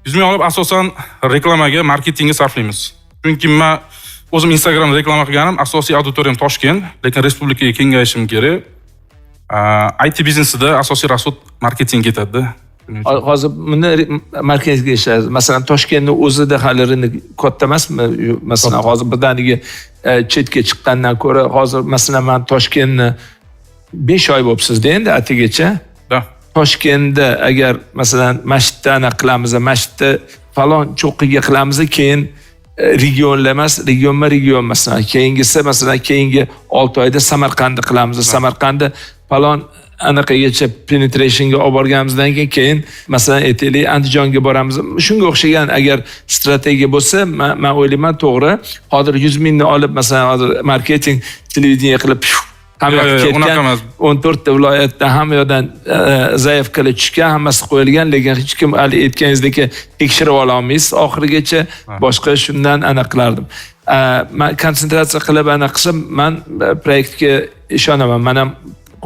100 ming olib asosan reklamaga, marketingga sarflaymiz. Chunki men o'zim Instagramda reklama qilganim, asosiy auditoriyam Toshkent, lekin respublikaga kengayishim kerak. IT biznesida asosiy rasxod marketing ketadi. Hozir buni markazga ishlaymiz. Masalan, Toshkentning o'zida hali rinok katta emasmi? Masalan, hozir birdaniga chetga chiqqandan ko'ra, hozir masalan men Toshkentni 5 oy bo'libsiz-da endi atigacha. Toshkentda agar masalan masjidni qilamiz, masjidda falon cho'qqiga qilamiz, keyin regionlar emas, region masalan, keyingisi masalan keyingi 6 oyda Samarqandni qilamiz. Samarqandda falon anaqagacha penetrationga olib borganimizdan keyin masalan aytaylik Andijonga boramiz. Shunga o'xshagan agar strategiya bo'lsa, men o'ylayman to'g'ri. Hozir 100 mingni olib masalan hozir marketing televideniya qilib ketgan 14 ta viloyatda hamma yoqdan zaifkalar tushgan, hammasi qo'yilgan, lekin hech kim hali aytganingizdek tekshirib ola olmaysiz oxirigacha. Boshqa shundan aniqlardim. Men konsentratsiya qilib aniqsam, men proyektga ishonaman. Men ham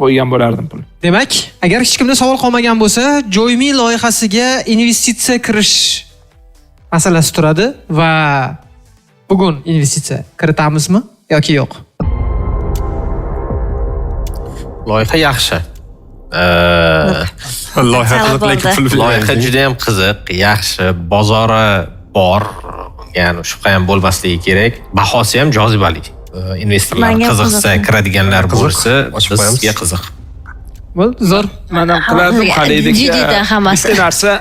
qo'ygan bo'lardim pul. Demak, agar hech kimda savol qolmagan bo'lsa, Joyme loyihasiga investitsiya kirish masalasi turadi va bugun investitsiya kiritamizmi yoki yo'q? Loyiha yaxshi. Loyiha juda ham qiziq, yaxshi, bozori bor, ya'ni shubha ham bo'lmasligi kerak. Bahosi ham jozibali. Investorlar qiziqsa, kiradiganlar bo'lsa, bizga qiziq. Zo'r. Men ham qilardim halidik. Bitta narsa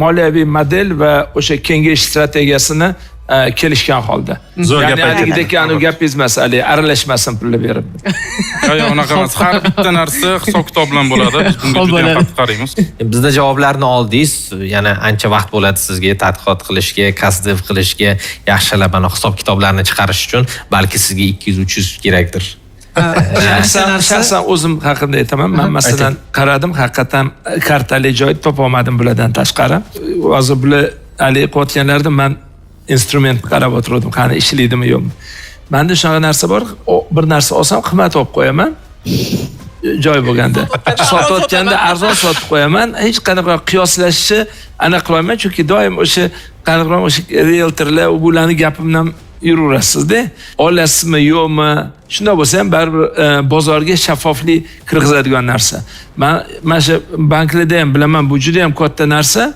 moliyaviy model va o'sha kengayish strategiyasini kelishgan holda. Ya'ni haligidek gapingiz masala aralashmasin pulni berib. Yo'q, unaqa emas. Har bitta narsa hisob kitob bilan bo'ladi. Biz bunga juda ham qattiq qaraymiz. Bizda javoblarni oldingiz, yana ancha vaqt bo'ladi sizga tadqiqot qilishga, kasdev qilishga, yaxshilab ana hisob kitoblarni chiqarish uchun, balki sizga 200-300 kerakdir. Shaxsan o'zim haqimda aytaman. Men masalan qaradim, haqiqatan kartali joy topa olmadim bulardan tashqari. Hozir bular hali qilayotganlarda men instrument qarab o'tirdim, qani ishlaydimi yo'qmi. Menda shunaqa narsa bor, bir narsa olsam qimmat olib qo'yaman. Joy bo'lganda. Sotayotganda arzon sotib qo'yaman. Hech qanaqa qiyoslashni aniq qilmayman, chunki doim o'sha qanaqa o'sha realtorlar ularni gapimdan yuraverasizda. Olasizmi, yo'qmi? Shunday bo'lsa ham baribir bozorga shaffoflik kirgizadigan narsa. Men shu banklarda ham bilaman, bu juda ham katta narsa.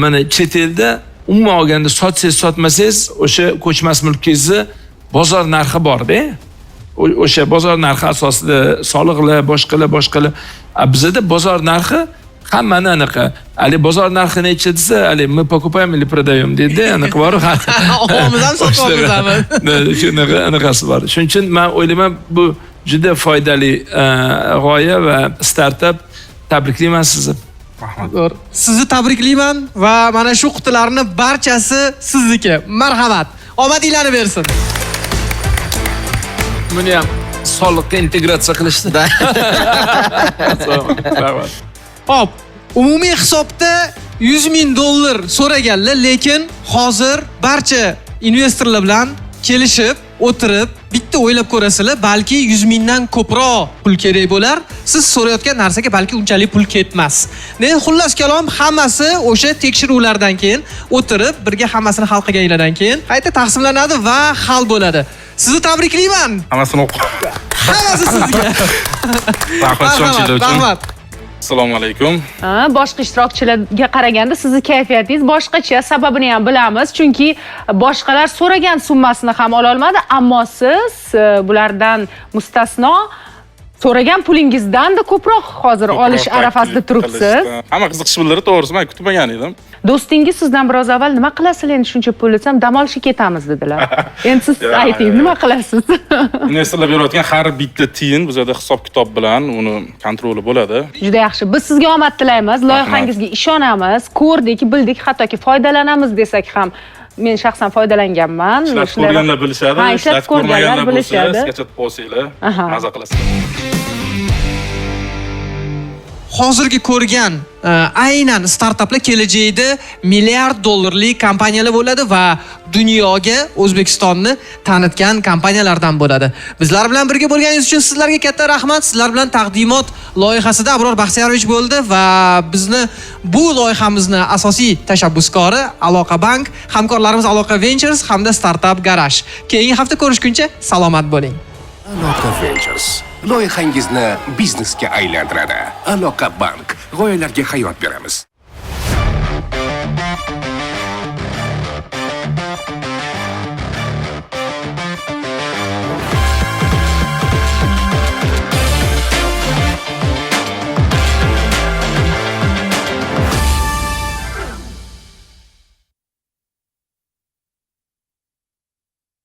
Mana chet elda umuman olganda sotsangiz sotmasangiz o'sha ko'chmas mulkingizni bozor narxi bor-da. O'sha bozor narxi asosida soliqlar, boshqalar. Bizda bozor narxi hammani anaqa. Ali bozor narxi necha desa, ali мы покупаем или продаем deydi, anaqa bor. O'zimizdan sotamiz. Shunaqa anaqasi bor. Shuning uchun men o'ylayman, bu juda foydali g'oya va startap. Tabriklayman sizni. Rahmat. Sizni tabriklayman va mana shu qutilarni barchasi sizniki. Marhamat. Omadinglarni bersin. Buni ham soliqqa integratsiya qilishdi. Rahmat. Hop, umumiy hisobda 100 ming dollar so'raganlar, lekin hozir barcha investorlar bilan kelishib, o'tirib, bitta o'ylab ko'rasizlar, balki 100 mingdan ko'proq pul kerak bo'lar. Siz so'rayotgan narsaga balki unchalik pul ketmas. Xullas kalom, hammasi o'sha tekshiruvlardan keyin o'tirib, birga hammasini hal qilganlardan keyin qayta taqsimlanadi va hal bo'ladi. Sizni tabriklayman. Hammasini o'qib. Hammasi sizga. Rahmat ishonchinglar uchun. Rahmat. Assalomu alaykum. Boshqa ishtirokchilarga qaraganda sizni kayfiyatingiz boshqacha. Sababini ham bilamiz, chunki boshqalar so'ragan summasini ham ola olmadi, ammo siz bulardan mustasno so'ragan pulingizdan-da ko'proq hozir olish arafasida turibsiz. Hamma qiziqish bildirdi, to'g'risi men kutmagan edim. Do'stingiz sizdan biroz avval nima qilasiz endi shuncha pul desam, dam olishga ketamiz dedilar. Endi siz ayting, nima qilasiz? Investorlar berayotgan har bitta tiyin bizada hisob kitob bilan uni kontroli bo'ladi. Juda yaxshi. Biz sizga omad tilaymiz, loyihangizga ishonamiz, ko'rdik, bildik, hattoki foydalanamiz desak ham men shaxsan foydalanganman. Ishlatib ko'rganlar bilishadi, ishlatib ko'rmaganlar bo'lsa, skachat bo'lsanglar, maza qilasizlar. Hozirgi ko'rgan aynan startaplar kelajakda milliard dollarlik kompaniyalar bo'ladi va dunyoga O'zbekistonni tanitgan kompaniyalardan bo'ladi. Bizlar bilan birga bo'lganingiz uchun sizlarga katta rahmat. Sizlar bilan taqdimot loyihasida Abror Baxtiyorovich bo'ldi va bizni bu loyihamizni asosiy tashabbuskori Aloqa Bank, hamkorlarimiz Aloqa Ventures hamda Startup Garage. Keyingi hafta ko'rishguncha salomat bo'ling. Aloqa Ventures loyihangizni biznesga aylantiradi. Aloqa Bank g'oyalarga hayot beramiz.